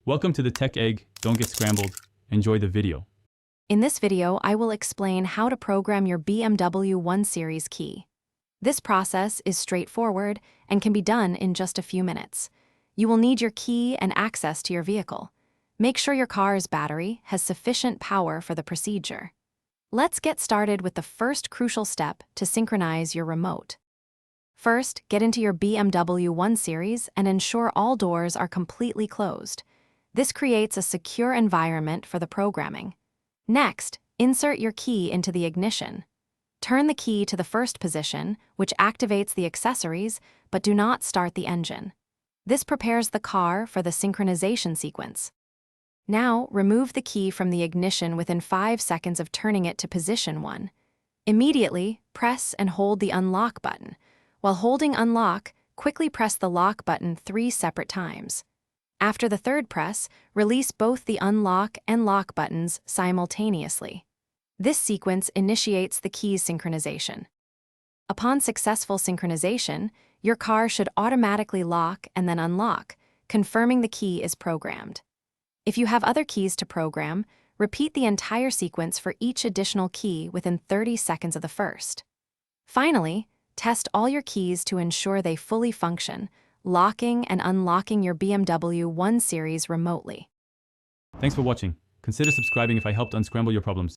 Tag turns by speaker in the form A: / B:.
A: Welcome to the Tech Egg. Don't get scrambled. Enjoy the video.
B: In this video, I will explain how to program your BMW 1 Series key. This process is straightforward and can be done in just a few minutes. You will need your key and access to your vehicle. Make sure your car's battery has sufficient power for the procedure. Let's get started with the first crucial step to synchronize your remote. First, get into your BMW 1 Series and ensure all doors are completely closed. This creates a secure environment for the programming. Next, insert your key into the ignition. Turn the key to the first position, which activates the accessories, but do not start the engine. This prepares the car for the synchronization sequence. Now, remove the key from the ignition within 5 seconds of turning it to position 1. Immediately, press and hold the unlock button. While holding unlock, quickly press the lock button 3 separate times. After the third press, release both the unlock and lock buttons simultaneously. This sequence initiates the key's synchronization. Upon successful synchronization, your car should automatically lock and then unlock, confirming the key is programmed. If you have other keys to program, repeat the entire sequence for each additional key within 30 seconds of the first. Finally, test all your keys to ensure they fully function, locking and unlocking your BMW 1 Series remotely.
A: Thanks for watching. Consider subscribing if I helped unscramble your problems.